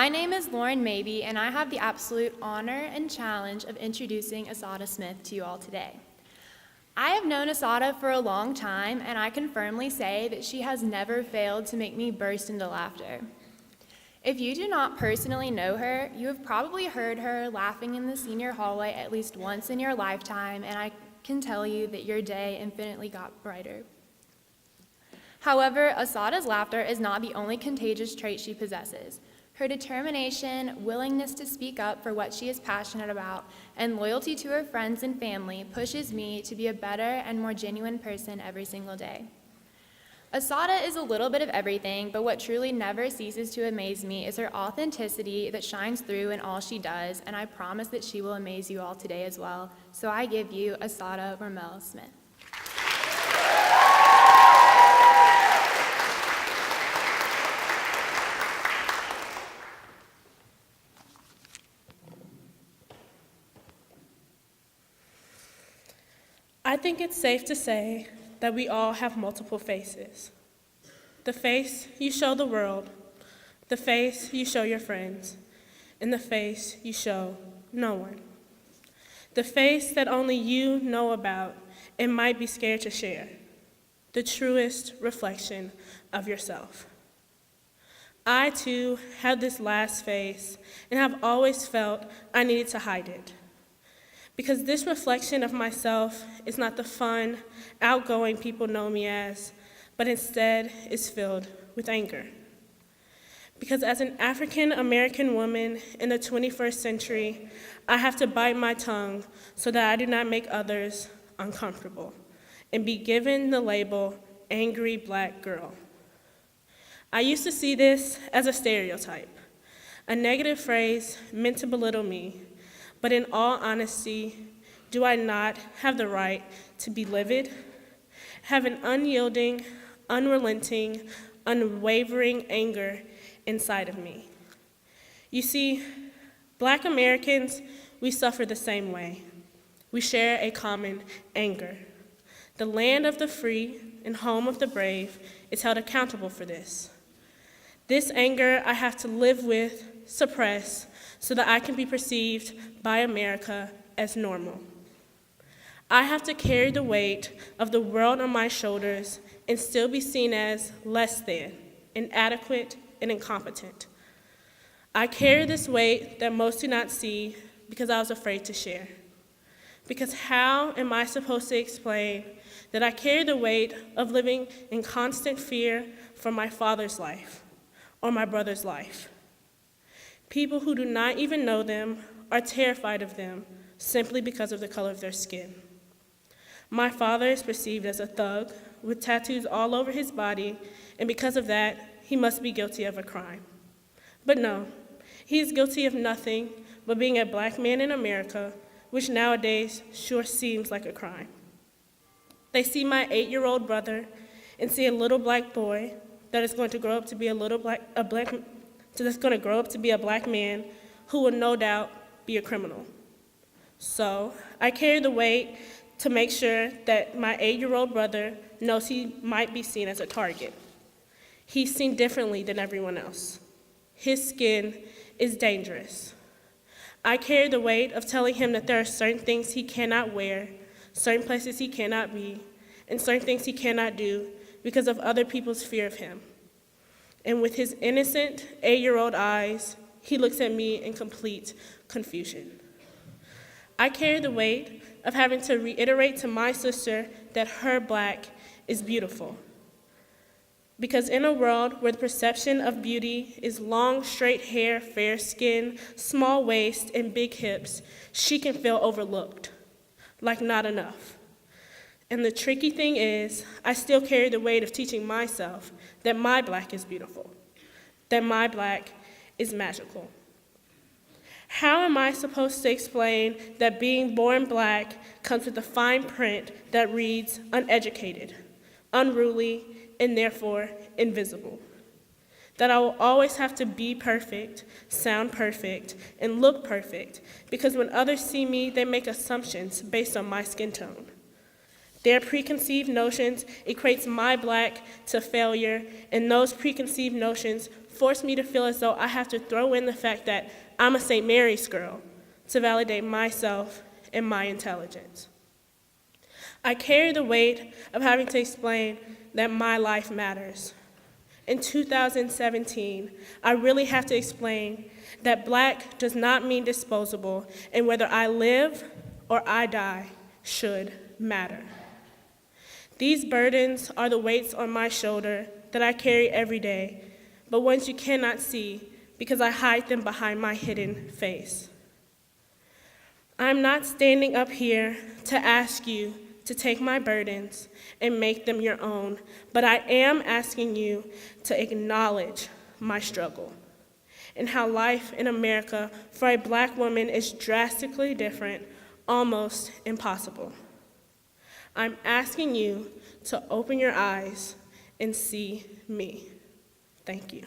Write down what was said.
My name is Lauren Mabey, and I have the absolute honor and challenge of introducing Assata Smith to you all today. I have known Assata for a long time, and I can firmly say that she has never failed to make me burst into laughter. If you do not personally know her, you have probably heard her laughing in the senior hallway at least once in your lifetime, and I can tell you that your day infinitely got brighter. However, Assata's laughter is not the only contagious trait she possesses. Her determination, willingness to speak up for what she is passionate about, and loyalty to her friends and family pushes me to be a better and more genuine person every single day. Assata is a little bit of everything, but what truly never ceases to amaze me is her authenticity that shines through in all she does, and I promise that she will amaze you all today as well. So I give you Assata Rommel Smith. I think it's safe to say that we all have multiple faces. The face you show the world, the face you show your friends, and the face you show no one. The face that only you know about and might be scared to share, the truest reflection of yourself. I too have this last face and have always felt I needed to hide it. Because this reflection of myself is not the fun, outgoing people know me as, but instead is filled with anger. Because as an African American woman in the 21st century, I have to bite my tongue so that I do not make others uncomfortable and be given the label angry black girl. I used to see this as a stereotype, a negative phrase meant to belittle me. But in all honesty, do I not have the right to be livid, have an unyielding, unrelenting, unwavering anger inside of me? You see, Black Americans, we suffer the same way. We share a common anger. The land of the free and home of the brave is held accountable for this. This anger I have to live with, suppress, so that I can be perceived by America as normal. I have to carry the weight of the world on my shoulders and still be seen as less than, inadequate, and incompetent. I carry this weight that most do not see because I was afraid to share. Because how am I supposed to explain that I carry the weight of living in constant fear for my father's life or my brother's life? People who do not even know them are terrified of them simply because of the color of their skin. My father is perceived as a thug with tattoos all over his body, and because of that, he must be guilty of a crime. But no, he is guilty of nothing but being a black man in America, which nowadays sure seems like a crime. They see my 8-year-old brother and see a little black boy that is going to grow up to be a black man who will no doubt be a criminal. So I carry the weight to make sure that my 8-year-old brother knows he might be seen as a target. He's seen differently than everyone else. His skin is dangerous. I carry the weight of telling him that there are certain things he cannot wear, certain places he cannot be, and certain things he cannot do because of other people's fear of him. And with his innocent 8-year-old eyes, he looks at me in complete confusion. I carry the weight of having to reiterate to my sister that her black is beautiful. Because in a world where the perception of beauty is long, straight hair, fair skin, small waist, and big hips, she can feel overlooked, like not enough. And the tricky thing is, I still carry the weight of teaching myself that my black is beautiful, that my black is magical. How am I supposed to explain that being born black comes with a fine print that reads uneducated, unruly, and therefore invisible? That I will always have to be perfect, sound perfect, and look perfect, because when others see me, they make assumptions based on my skin tone. Their preconceived notions equates my black to failure, and those preconceived notions force me to feel as though I have to throw in the fact that I'm a St. Mary's girl to validate myself and my intelligence. I carry the weight of having to explain that my life matters. In 2017, I really have to explain that black does not mean disposable, and whether I live or I die should matter. These burdens are the weights on my shoulder that I carry every day, but ones you cannot see because I hide them behind my hidden face. I'm not standing up here to ask you to take my burdens and make them your own, but I am asking you to acknowledge my struggle and how life in America for a black woman is drastically different, almost impossible. I'm asking you to open your eyes and see me. Thank you.